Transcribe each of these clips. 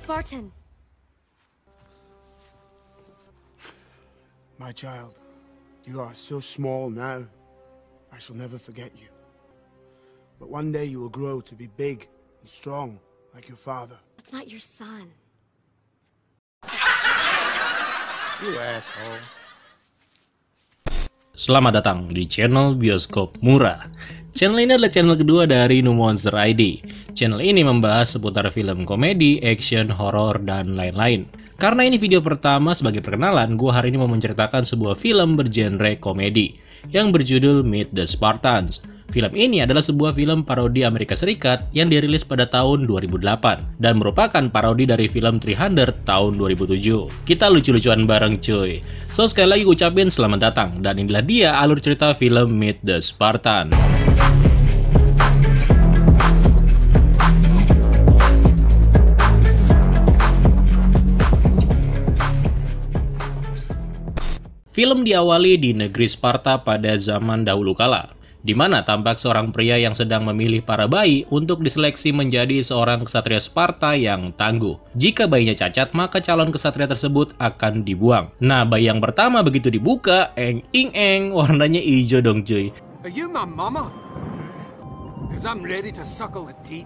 Spartan. My child, you are so small now. I shall never forget you. But one day you will grow to be big and strong like your father. That's not your son. You asshole. Selamat datang di channel Bioskop Murah. Channel ini adalah channel kedua dari Numonster ID. Channel ini membahas seputar film komedi, action, horor, dan lain-lain. Karena ini video pertama sebagai perkenalan, gue hari ini mau menceritakan sebuah film bergenre komedi yang berjudul Meet the Spartans. Film ini adalah sebuah film parodi Amerika Serikat yang dirilis pada tahun 2008 dan merupakan parodi dari film 300 tahun 2007. Kita lucu-lucuan bareng cuy. So sekali lagi gue ucapin selamat datang dan inilah dia alur cerita film Meet the Spartans. Film diawali di negeri Sparta pada zaman dahulu kala, di mana tampak seorang pria yang sedang memilih para bayi untuk diseleksi menjadi seorang ksatria Sparta yang tangguh. Jika bayinya cacat, maka calon ksatria tersebut akan dibuang. Nah, bayi yang pertama begitu dibuka, warnanya hijau dong cuy. Are you my mama? Cause I'm ready to suckle a teat.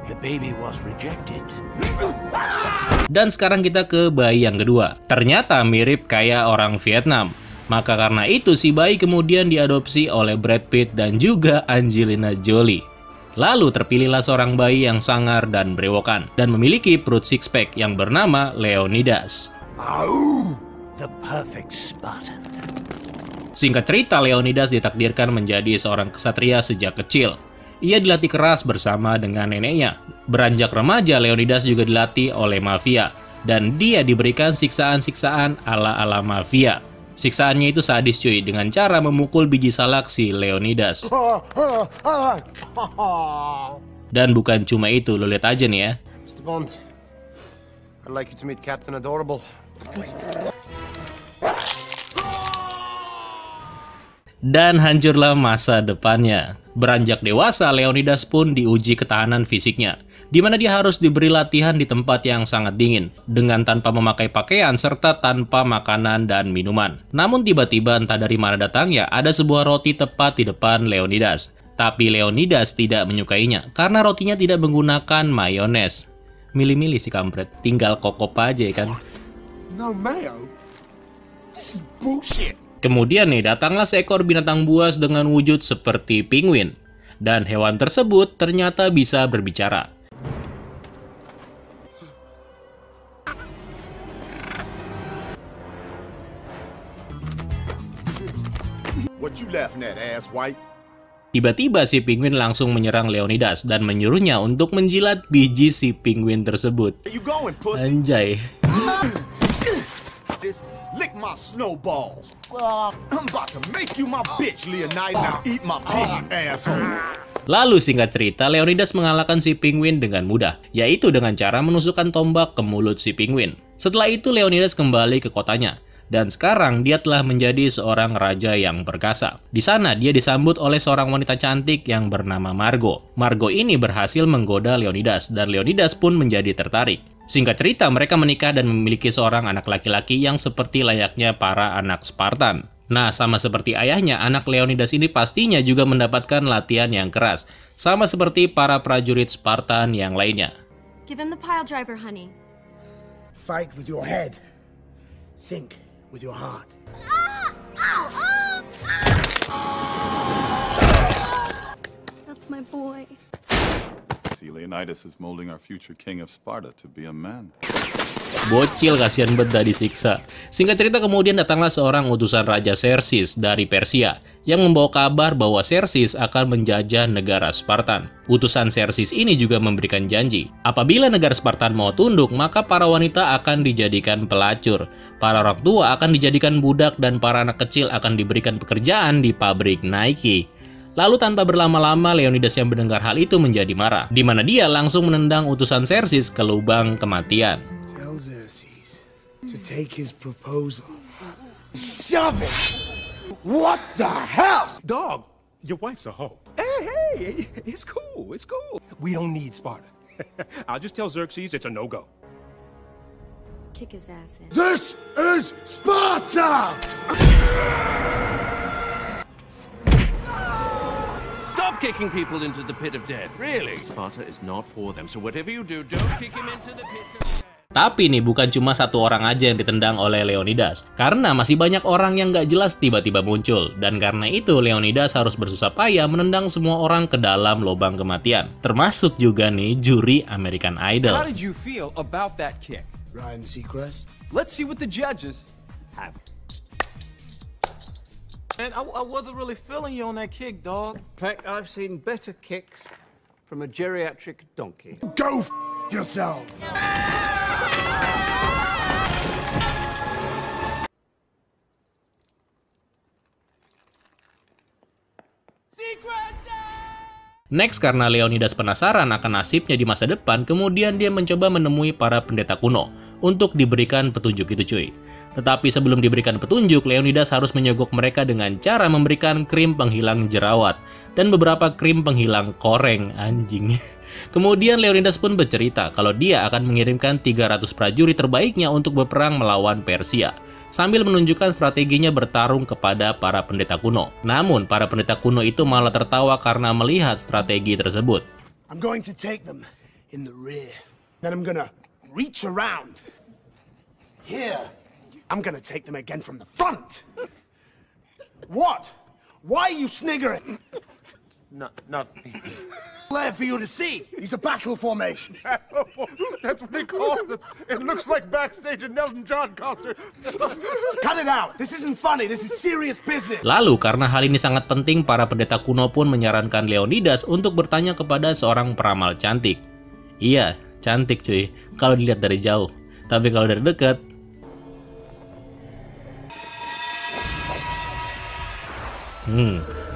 The baby was rejected. Dan sekarang kita ke bayi yang kedua. Ternyata mirip kayak orang Vietnam. Maka karena itu si bayi kemudian diadopsi oleh Brad Pitt dan juga Angelina Jolie. Lalu terpilihlah seorang bayi yang sangar dan brewokan dan memiliki perut six pack yang bernama Leonidas. The perfect Spartan. Singkat cerita, Leonidas ditakdirkan menjadi seorang ksatria sejak kecil. Ia dilatih keras bersama dengan neneknya. Beranjak remaja, Leonidas juga dilatih oleh mafia. Dan dia diberikan siksaan-siksaan ala-ala mafia. Siksaannya itu sadis cuy, dengan cara memukul biji salak si Leonidas. Dan bukan cuma itu, lo lihat aja nih ya. Mr. Bond, I'd like you to meet Captain Adorable. Dan hancurlah masa depannya. Beranjak dewasa, Leonidas pun diuji ketahanan fisiknya, di mana dia harus diberi latihan di tempat yang sangat dingin, dengan tanpa memakai pakaian serta tanpa makanan dan minuman. Namun tiba-tiba entah dari mana datangnya, ada sebuah roti tepat di depan Leonidas. Tapi Leonidas tidak menyukainya, karena rotinya tidak menggunakan mayones. Milih-milih si kampret, tinggal kokop aja ya kan. No mayo? This is bullshit. Kemudian nih, datanglah seekor binatang buas dengan wujud seperti penguin. Dan hewan tersebut ternyata bisa berbicara. What you laughing at, ass white? Tiba-tiba si penguin langsung menyerang Leonidas dan menyuruhnya untuk menjilat biji si penguin tersebut. Where you going, pussy? Anjay. Lick my snowballs. I'm about to make you my bitch, Leonidas. Now eat my pig, asshole. Lalu singkat cerita, Leonidas mengalahkan si penguin dengan mudah, yaitu dengan cara menusukkan tombak ke mulut si penguin. Setelah itu Leonidas kembali ke kotanya. Dan sekarang dia telah menjadi seorang raja yang perkasa. Di sana dia disambut oleh seorang wanita cantik yang bernama Margo. Margo ini berhasil menggoda Leonidas dan Leonidas pun menjadi tertarik. Singkat cerita, mereka menikah dan memiliki seorang anak laki-laki yang seperti layaknya para anak Spartan. Nah, sama seperti ayahnya, anak Leonidas ini pastinya juga mendapatkan latihan yang keras, sama seperti para prajurit Spartan yang lainnya. Give him the pile driver, honey. Fight with your head. Think with your heart. That's my boy. See, Leonidas is molding our future king of Sparta to be a man. Bocil, kasihan banget disiksa. Singkat cerita, kemudian datanglah seorang utusan Raja Xerxes dari Persia yang membawa kabar bahwa Xerxes akan menjajah negara Spartan. Utusan Xerxes ini juga memberikan janji, apabila negara Spartan mau tunduk, maka para wanita akan dijadikan pelacur, para orang tua akan dijadikan budak, dan para anak kecil akan diberikan pekerjaan di pabrik Nike. Lalu tanpa berlama-lama, Leonidas yang mendengar hal itu menjadi marah, di mana dia langsung menendang utusan Xerxes ke lubang kematian. Tell Xerxes to take his proposal. Shove it! What the hell? Dog, your wife's a hoe. Hey, it's cool, it's cool. We don't need Sparta. I'll just tell Xerxes it's a no-go. Kick his ass in. This is Sparta! Stop kicking people into the pit of death, really. Sparta is not for them, so whatever you do, don't kick him into the pit of death. Tapi nih bukan cuma satu orang aja yang ditendang oleh Leonidas, karena masih banyak orang yang gak jelas tiba-tiba muncul, dan karena itu Leonidas harus bersusah payah menendang semua orang ke dalam lubang kematian, termasuk juga nih juri American Idol. How did you feel about that kick? Ryan Seacrest? Let's see what the judges have. Man, I wasn't really feeling you on that kick, dog. In fact, I've seen better kicks from a geriatric donkey. Go f yourselves! Next, karena Leonidas penasaran akan nasibnya di masa depan, kemudian dia mencoba menemui para pendeta kuno untuk diberikan petunjuk itu cuy. Tetapi sebelum diberikan petunjuk, Leonidas harus menyogok mereka dengan cara memberikan krim penghilang jerawat dan beberapa krim penghilang koreng, anjing. Kemudian Leonidas pun bercerita kalau dia akan mengirimkan 300 prajurit terbaiknya untuk berperang melawan Persia, sambil menunjukkan strateginya bertarung kepada para pendeta kuno. Namun, para pendeta kuno itu malah tertawa karena melihat strategi tersebut. I'm going to take them in the rear. Then I'm gonna reach around here. I'm gonna take them again from the front. What? Why are you sniggering? Not. There for you to see. It's a battle formation. That's what they call it. It looks like backstage at Elton John concert. Cut it out. This isn't funny. This is serious business. Lalu, karena hal ini sangat penting, para pendeta kuno pun menyarankan Leonidas untuk bertanya kepada seorang peramal cantik. Iya, cantik cuy, kalau dilihat dari jauh. Tapi kalau dari dekat,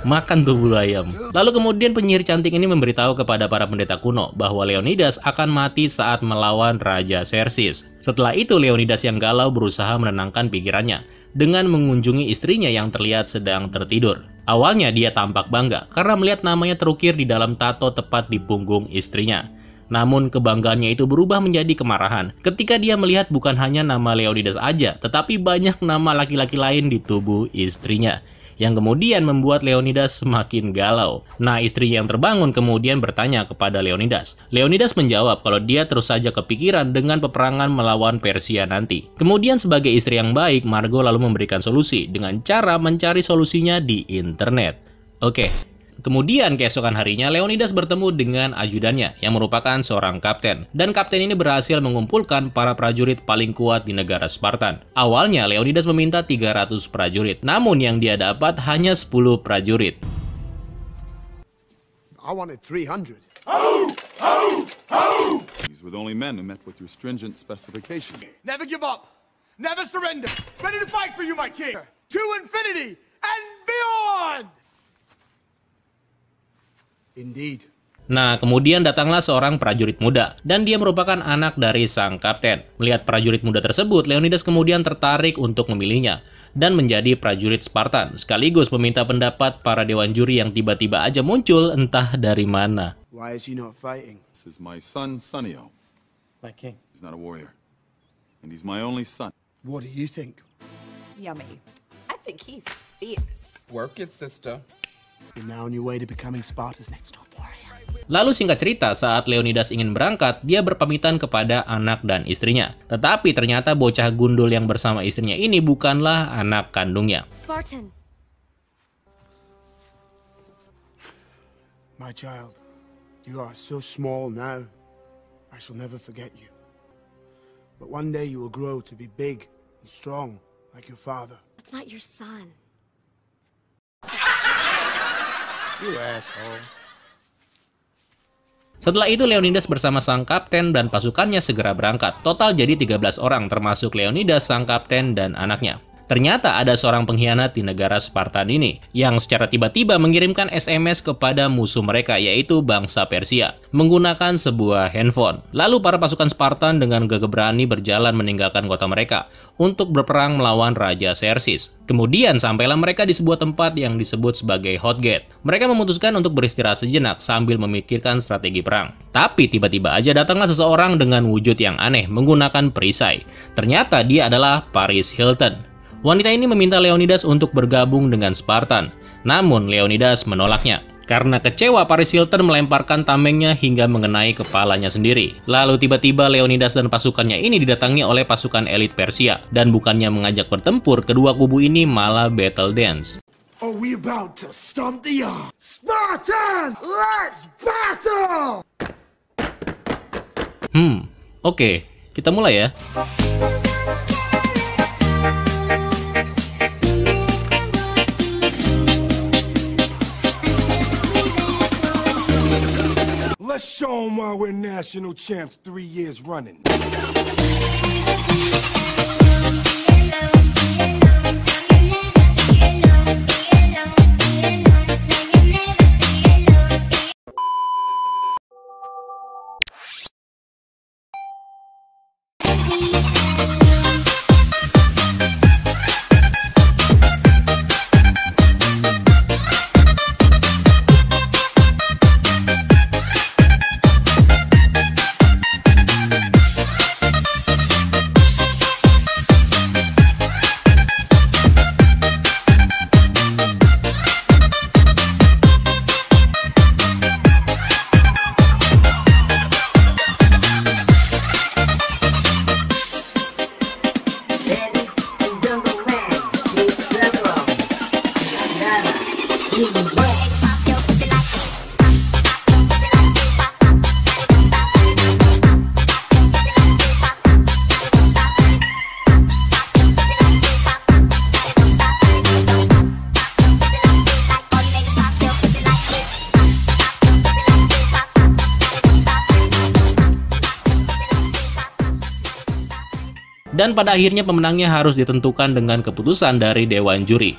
makan tuh bulu ayam. Lalu kemudian penyihir cantik ini memberitahu kepada para pendeta kuno bahwa Leonidas akan mati saat melawan Raja Xerxes. Setelah itu Leonidas yang galau berusaha menenangkan pikirannya dengan mengunjungi istrinya yang terlihat sedang tertidur. Awalnya dia tampak bangga karena melihat namanya terukir di dalam tato tepat di punggung istrinya. Namun kebanggaannya itu berubah menjadi kemarahan ketika dia melihat bukan hanya nama Leonidas aja, tetapi banyak nama laki-laki lain di tubuh istrinya, yang kemudian membuat Leonidas semakin galau. Nah, istrinya yang terbangun kemudian bertanya kepada Leonidas. Leonidas menjawab kalau dia terus saja kepikiran dengan peperangan melawan Persia nanti. Kemudian sebagai istri yang baik, Margo lalu memberikan solusi dengan cara mencari solusinya di internet. Oke. Kemudian keesokan harinya Leonidas bertemu dengan ajudannya yang merupakan seorang kapten. Dan kapten ini berhasil mengumpulkan para prajurit paling kuat di negara Spartan. Awalnya Leonidas meminta 300 prajurit, namun yang dia dapat hanya 10 prajurit. I wanted 300. These were the only men who met with your stringent specifications. Never give up. Never surrender. Ready to fight for you, my king. To infinity and beyond. Indeed. Nah, kemudian datanglah seorang prajurit muda, dan dia merupakan anak dari sang kapten. Melihat prajurit muda tersebut, Leonidas kemudian tertarik untuk memilihnya, dan menjadi prajurit Spartan, sekaligus meminta pendapat para dewan juri yang tiba-tiba aja muncul entah dari mana. Why is he not fighting? This is my son, Sonio. My king. He's not a warrior. And he's my only son. What do you think? Yummy. I think he's fierce. Work it, sister. You're now on your way to becoming Sparta's next top warrior. Lalu singkat cerita, saat Leonidas ingin berangkat, dia berpamitan kepada anak dan istrinya. Tetapi ternyata bocah gundul yang bersama istrinya ini bukanlah anak kandungnya. Spartan. My child, you are so small now. I shall never forget you. But one day you will grow to be big and strong like your father. That's not your son. You asshole. Setelah itu Leonidas bersama sang kapten dan pasukannya segera berangkat. Total jadi 13 orang termasuk Leonidas, sang kapten, dan anaknya. Ternyata ada seorang pengkhianat di negara Spartan ini yang secara tiba-tiba mengirimkan SMS kepada musuh mereka, yaitu bangsa Persia, menggunakan sebuah handphone. Lalu para pasukan Spartan dengan gagah berani berjalan meninggalkan kota mereka untuk berperang melawan Raja Xerxes. Kemudian sampailah mereka di sebuah tempat yang disebut sebagai Hot Gate. Mereka memutuskan untuk beristirahat sejenak sambil memikirkan strategi perang. Tapi tiba-tiba aja datanglah seseorang dengan wujud yang aneh menggunakan perisai. Ternyata dia adalah Paris Hilton. Wanita ini meminta Leonidas untuk bergabung dengan Spartan. Namun Leonidas menolaknya. Karena kecewa, Paris Hilton melemparkan tamengnya hingga mengenai kepalanya sendiri. Lalu tiba-tiba Leonidas dan pasukannya ini didatangi oleh pasukan elit Persia. Dan bukannya mengajak bertempur, kedua kubu ini malah battle dance. Are we about to stomp the yard? Spartan, let's battle! Oke, kita mulai ya. Let's show them why we're national champs 3 years running. Dan pada akhirnya pemenangnya harus ditentukan dengan keputusan dari Dewan Juri.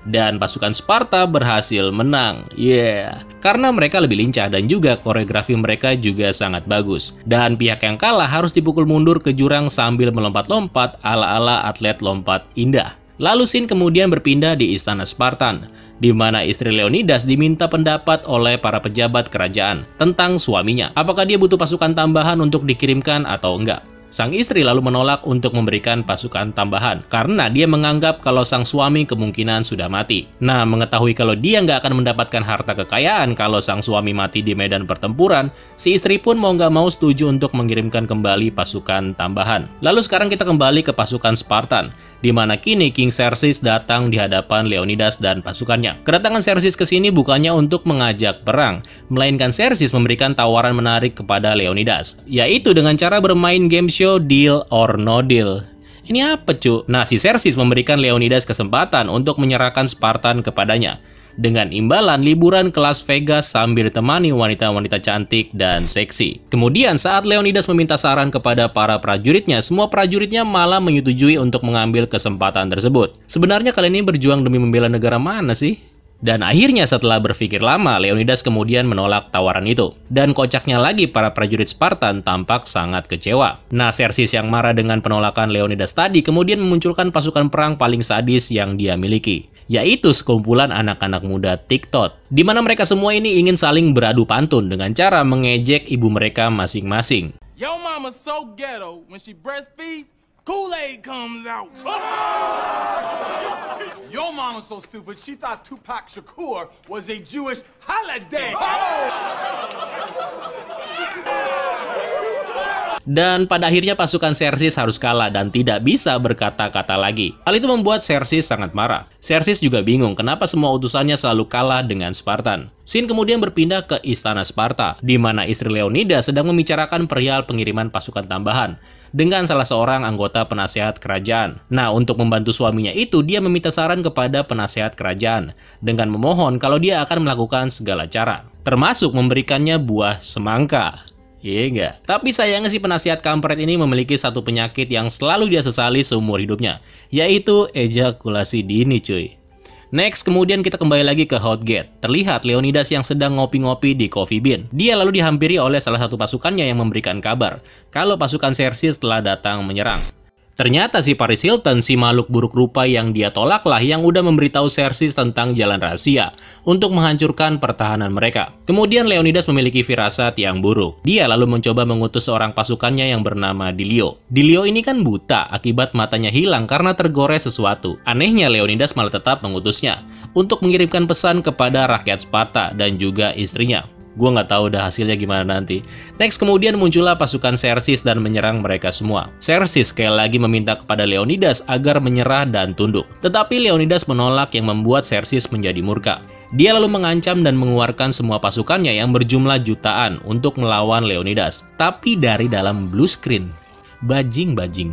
Dan pasukan Sparta berhasil menang. Karena mereka lebih lincah dan juga koreografi mereka juga sangat bagus. Dan pihak yang kalah harus dipukul mundur ke jurang sambil melompat-lompat ala-ala atlet lompat indah. Lalu scene kemudian berpindah di istana Spartan, di mana istri Leonidas diminta pendapat oleh para pejabat kerajaan tentang suaminya. Apakah dia butuh pasukan tambahan untuk dikirimkan atau enggak? Sang istri lalu menolak untuk memberikan pasukan tambahan karena dia menganggap kalau sang suami kemungkinan sudah mati. Nah, mengetahui kalau dia nggak akan mendapatkan harta kekayaan kalau sang suami mati di medan pertempuran, si istri pun mau nggak mau setuju untuk mengirimkan kembali pasukan tambahan. Lalu sekarang kita kembali ke pasukan Spartan, di mana kini King Xerxes datang di hadapan Leonidas dan pasukannya. Kedatangan Xerxes ke sini bukannya untuk mengajak perang, melainkan Xerxes memberikan tawaran menarik kepada Leonidas, yaitu dengan cara bermain game show Deal or No Deal. Ini apa cu? Nah, si Xerxes memberikan Leonidas kesempatan untuk menyerahkan Spartan kepadanya, dengan imbalan liburan ke Las Vegas sambil ditemani wanita-wanita cantik dan seksi. Kemudian saat Leonidas meminta saran kepada para prajuritnya, semua prajuritnya malah menyetujui untuk mengambil kesempatan tersebut. Sebenarnya kalian ini berjuang demi membela negara mana sih? Dan akhirnya setelah berpikir lama, Leonidas kemudian menolak tawaran itu. Dan kocaknya lagi, para prajurit Spartan tampak sangat kecewa. Nah, Xerxes yang marah dengan penolakan Leonidas tadi kemudian memunculkan pasukan perang paling sadis yang dia miliki, yaitu sekumpulan anak-anak muda TikTok, di mana mereka semua ini ingin saling beradu pantun dengan cara mengejek ibu mereka masing-masing. Yo mama so ghetto when she breastfeeds, Kool-Aid comes out. Your mama's so stupid, she thought Tupac Shakur was a Jewish holiday. Dan pada akhirnya pasukan Xerxes harus kalah dan tidak bisa berkata-kata lagi. Hal itu membuat Xerxes sangat marah. Xerxes juga bingung kenapa semua utusannya selalu kalah dengan Spartan. Scene kemudian berpindah ke istana Sparta, di mana istri Leonidas sedang membicarakan perihal pengiriman pasukan tambahan dengan salah seorang anggota penasehat kerajaan. Nah, untuk membantu suaminya itu, dia meminta saran kepada penasehat kerajaan dengan memohon kalau dia akan melakukan segala cara, termasuk memberikannya buah semangka. Iya enggak? Tapi sayangnya si penasihat kampret ini memiliki satu penyakit yang selalu dia sesali seumur hidupnya, yaitu ejakulasi dini cuy. Next, kemudian kita kembali lagi ke Hotgate. Terlihat Leonidas yang sedang ngopi-ngopi di Coffee Bean. Dia lalu dihampiri oleh salah satu pasukannya yang memberikan kabar kalau pasukan Xerxes telah datang menyerang. Ternyata si Paris Hilton, si makhluk buruk rupa yang dia tolak lah yang udah memberitahu Xerxes tentang jalan rahasia untuk menghancurkan pertahanan mereka. Kemudian Leonidas memiliki firasat yang buruk. Dia lalu mencoba mengutus seorang pasukannya yang bernama Dilio. Dilio ini kan buta akibat matanya hilang karena tergores sesuatu. Anehnya Leonidas malah tetap mengutusnya untuk mengirimkan pesan kepada rakyat Sparta dan juga istrinya. Gua nggak tahu dah hasilnya gimana nanti. Next, kemudian muncullah pasukan Xerxes dan menyerang mereka semua. Xerxes sekali lagi meminta kepada Leonidas agar menyerah dan tunduk. Tetapi Leonidas menolak yang membuat Xerxes menjadi murka. Dia lalu mengancam dan mengeluarkan semua pasukannya yang berjumlah jutaan untuk melawan Leonidas. Tapi dari dalam blue screen. Bajing-bajing.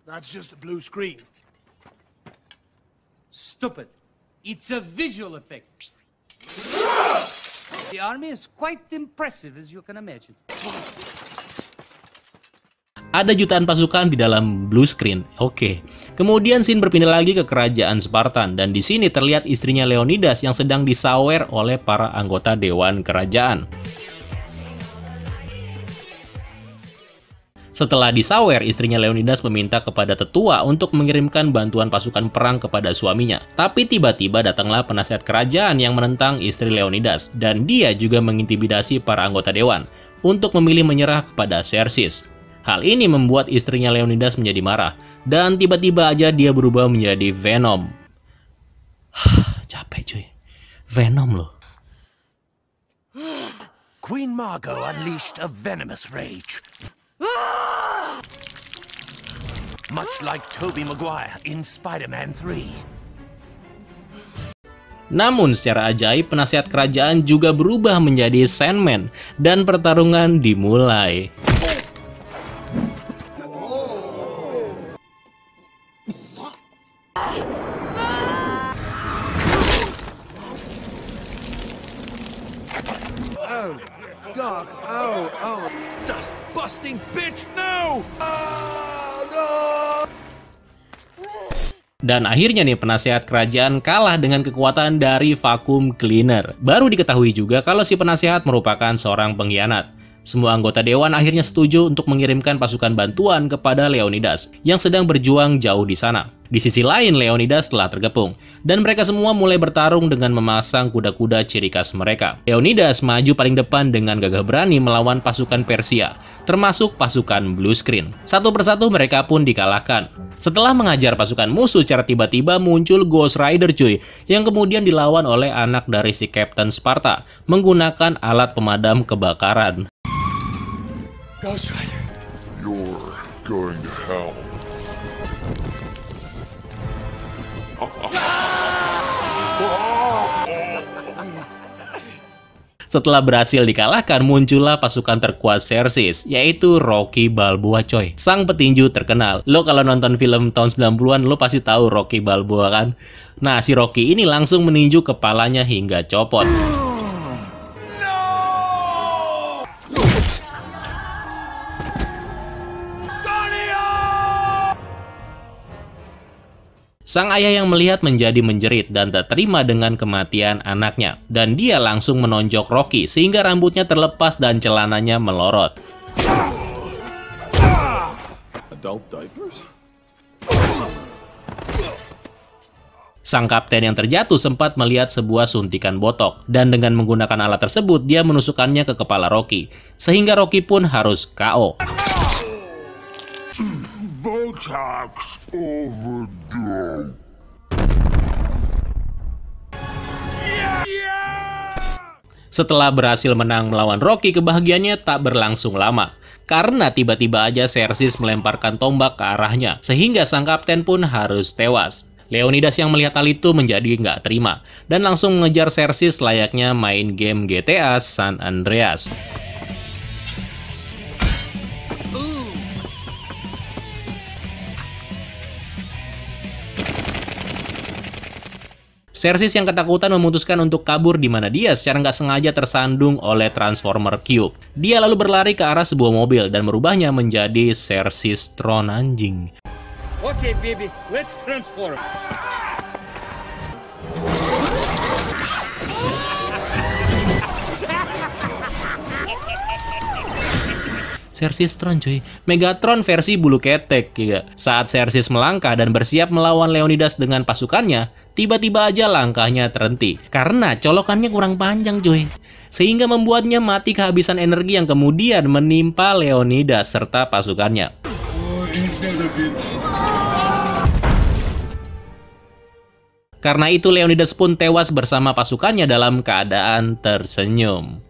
That's just a blue screen. Stupid. It's a visual effect. The army is quite impressive, as you can imagine. Ada jutaan pasukan di dalam blue screen. Oke. Kemudian scene berpindah lagi ke kerajaan Spartan dan di sini terlihat istrinya Leonidas yang sedang disawer oleh para anggota dewan kerajaan. Setelah disawer, istrinya Leonidas meminta kepada tetua untuk mengirimkan bantuan pasukan perang kepada suaminya. Tapi tiba-tiba datanglah penasihat kerajaan yang menentang istri Leonidas, dan dia juga mengintimidasi para anggota dewan untuk memilih menyerah kepada Xerxes. Hal ini membuat istrinya Leonidas menjadi marah, dan tiba-tiba aja dia berubah menjadi Venom. Capek cuy, Venom loh. Queen Margot unleashed a venomous rage. Much like Tobey Maguire in Spider-Man 3. Namun secara ajaib penasihat kerajaan juga berubah menjadi Sandman dan pertarungan dimulai. Oh, God. Oh. Dust busting bitch, no! Dan akhirnya nih penasihat kerajaan kalah dengan kekuatan dari vacuum cleaner. Baru diketahui juga kalau si penasihat merupakan seorang pengkhianat. Semua anggota dewan akhirnya setuju untuk mengirimkan pasukan bantuan kepada Leonidas yang sedang berjuang jauh di sana. Di sisi lain, Leonidas telah terkepung, dan mereka semua mulai bertarung dengan memasang kuda-kuda ciri khas mereka. Leonidas maju paling depan dengan gagah berani melawan pasukan Persia, termasuk pasukan blue screen. Satu persatu mereka pun dikalahkan. Setelah mengajar pasukan musuh, secara tiba-tiba muncul Ghost Rider cuy, yang kemudian dilawan oleh anak dari si Captain Sparta, menggunakan alat pemadam kebakaran. Ghost Rider. You're going to hell. Setelah berhasil dikalahkan, muncullah pasukan terkuat Xerxes, yaitu Rocky Balboa coy. Sang petinju terkenal. Lo kalau nonton film tahun 90-an, lo pasti tahu Rocky Balboa kan? Nah, si Rocky ini langsung meninju kepalanya hingga copot. Sang ayah yang melihat menjadi menjerit dan tak terima dengan kematian anaknya. Dan dia langsung menonjok Rocky sehingga rambutnya terlepas dan celananya melorot. Adult diapers? Sang kapten yang terjatuh sempat melihat sebuah suntikan botok. Dan dengan menggunakan alat tersebut, dia menusukkannya ke kepala Rocky. Sehingga Rocky pun harus KO. Botox overdose. Setelah berhasil menang melawan Rocky, kebahagiaannya tak berlangsung lama. Karena tiba-tiba aja Xerxes melemparkan tombak ke arahnya, sehingga sang kapten pun harus tewas. Leonidas yang melihat hal itu menjadi nggak terima, dan langsung mengejar Xerxes layaknya main game GTA San Andreas. Xerxes yang ketakutan memutuskan untuk kabur di mana dia secara nggak sengaja tersandung oleh Transformer Cube. Dia lalu berlari ke arah sebuah mobil dan merubahnya menjadi Xerxes Tron anjing. Okay, baby, let's transform. Xerxes Tron cuy, Megatron versi bulu ketek ya. Saat Xerxes melangkah dan bersiap melawan Leonidas dengan pasukannya, tiba-tiba aja langkahnya terhenti karena colokannya kurang panjang cuy. Sehingga membuatnya mati kehabisan energi yang kemudian menimpa Leonidas serta pasukannya. Karena itu Leonidas pun tewas bersama pasukannya dalam keadaan tersenyum.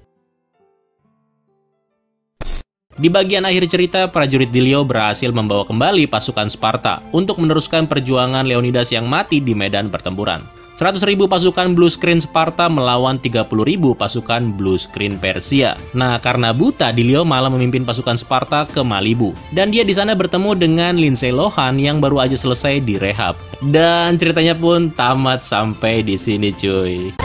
Di bagian akhir cerita, prajurit Dilio berhasil membawa kembali pasukan Sparta untuk meneruskan perjuangan Leonidas yang mati di medan pertempuran. 100.000 pasukan Blue Screen Sparta melawan 30.000 pasukan Blue Screen Persia. Nah, karena buta, Dilio malah memimpin pasukan Sparta ke Malibu. Dan dia di sana bertemu dengan Lindsay Lohan yang baru aja selesai direhab. Dan ceritanya pun tamat sampai di sini cuy.